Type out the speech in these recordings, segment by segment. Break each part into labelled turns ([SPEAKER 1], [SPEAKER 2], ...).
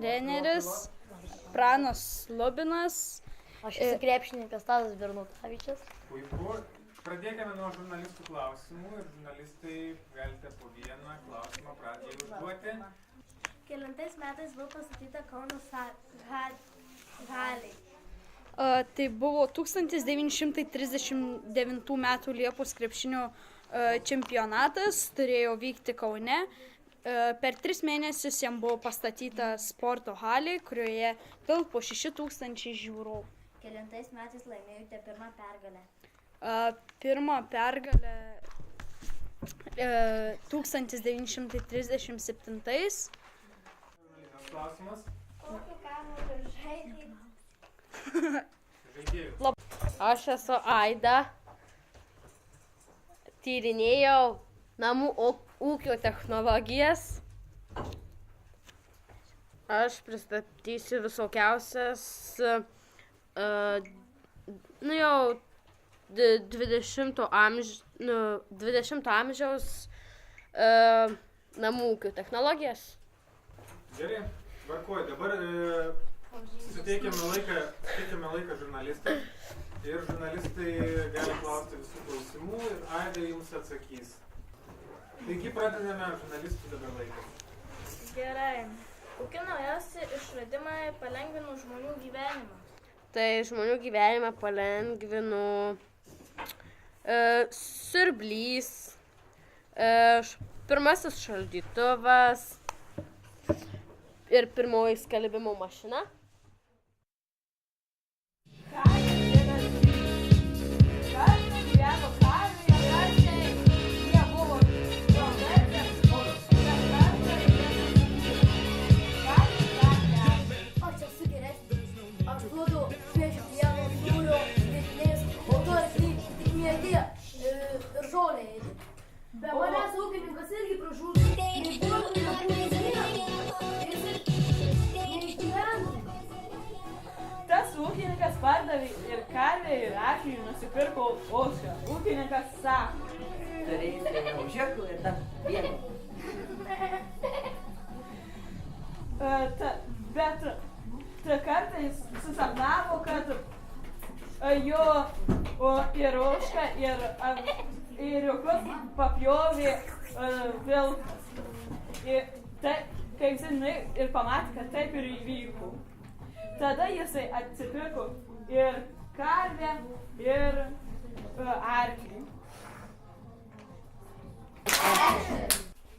[SPEAKER 1] treneris Pranas Lubinas.
[SPEAKER 2] Aš esu krepšininkas Tadas Bernutavičius.
[SPEAKER 3] Puiku. Pradėkime nuo žurnalistų klausimų ir žurnalistai galite po vieną klausimą pradžiai užduoti.
[SPEAKER 4] Kelintais metais buvo pastatyta Kauno halė?
[SPEAKER 1] Tai buvo 1939 metų Liepos krepšinio čempionatas, turėjo vykti Kaune. Per 3 mėnesius jam buvo pastatyta sporto halė, kurioje tilpo 6,000 žiūrovų.
[SPEAKER 4] Kelintais metais laimėjote pirmą pergalę?
[SPEAKER 1] Pirmą pergalę 1937.
[SPEAKER 3] Klausimas.
[SPEAKER 4] Kokiu kamuoliu
[SPEAKER 3] Žaidėjų.
[SPEAKER 2] Aš esu Aida. Tyrinėjau namų ūkio technologijas. Aš pristatysiu visokiausias jau 20 amžiaus namų ūkio technologijas.
[SPEAKER 3] Gerai, tvarkuoju. Dabar suteikiame laiką žurnalistams ir žurnalistai gali klausti visų klausimų ir Aida jums atsakys. Taigi pradedame žurnalistų dabar laiką.
[SPEAKER 4] Gerai. Kokie naujausi išradimai palengvino žmonių gyvenimą?
[SPEAKER 2] Tai žmonių gyvenimą palengvino siurblys, pirmasis šaldytuvas ir pirmoji skalbimo mašina.
[SPEAKER 4] Aš esu geresnis. Aš duodu šviežio pieno, sūrio, grietinės, o tu esi tik miedi ir žolę ėdi. Be manęs ūkininkas irgi pražūtų.
[SPEAKER 5] Tas ūkininkas pardavė ir karvę, ir arklį, nusipirko ožką. Ūkininkas sako.
[SPEAKER 6] Turėsite ožiukų ir dar pieno.
[SPEAKER 5] Bet tą kartą jis susapnavo, kad jo ir ožką, ir ėriukus papjovė vėl. Kaip žinai, ir pamatė, kad taip ir įvyko. Tada jisai atsipirko ir karvę, ir arklį.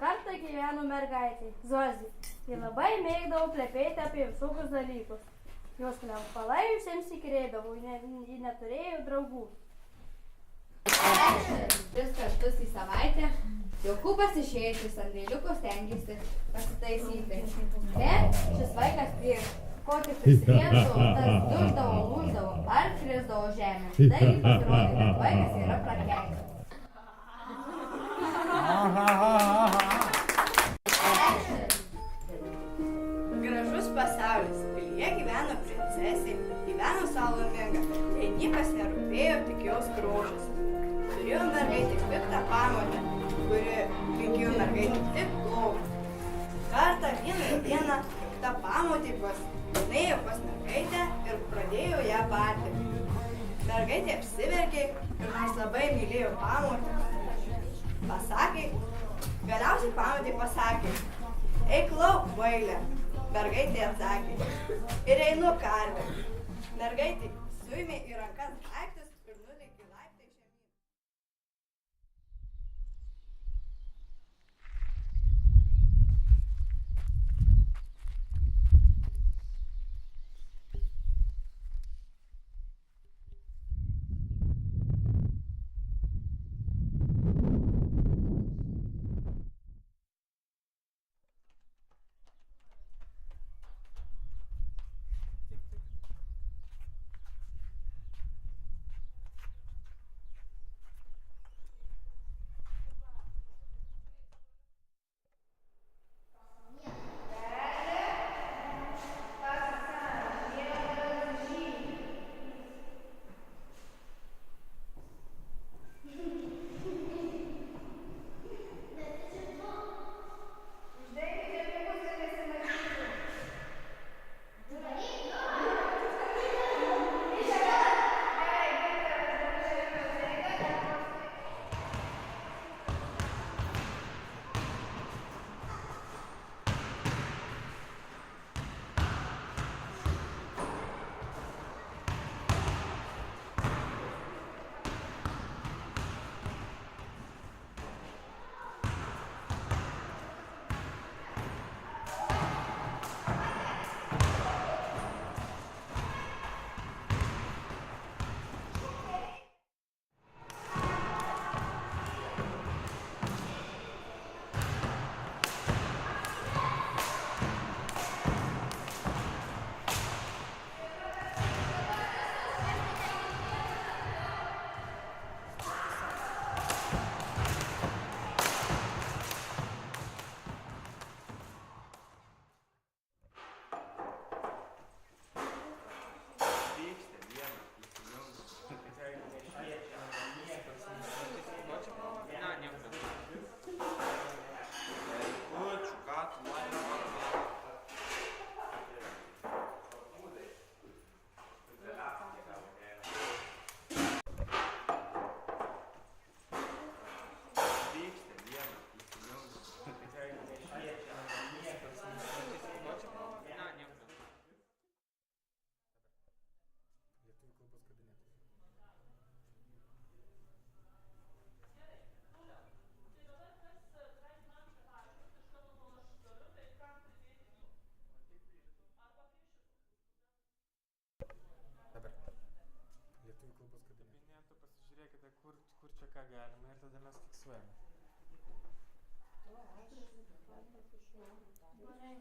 [SPEAKER 4] Kartą gyveno mergaitė, Zozė. Ji labai mėgdavo plepėti apie visokius dalykus. Jos plepalai visiems įkrėdavo, ji neturėjo draugų.
[SPEAKER 7] 3 kartus į savaitę Jokūbas išėjęs į sandėliukus stengiasi pasitaisyti. Bet šis vaikas prieš ko tik prisėdavo, tas duždavo, lūždavo ar krisdavo žemę. Taigi pasirodė, kad vaikas yra prakeiktas.
[SPEAKER 8] Gražus pasaulis. Pilyje gyveno princesė, gyveno sau laiminga. Jai niekas nerūpėjo, tik jos grožis. Turėjo mergaitė piktą pamotę, kuri linkėjo mergaitė tik blogą. Kartą vieną dieną ta pamotė nuėjo pas mergaitę ir pradėjo ją barti. Mergaitė apsiverkė ir nors labai mylėjo pamotę. Galiausiai pamotė pasakė: eik lauk, kvaile. Mergaitė atsakė: ir einu, karve. Mergaitė suėmė į rankas daiktus ir nulėkė laiptais žemyn.
[SPEAKER 9] Lietuvių kalbos kabinetas.
[SPEAKER 3] Kabinetų, pasižiūrėkite, kur čia ką galima ir tada mes fiksuojame.
[SPEAKER 4] Gerai.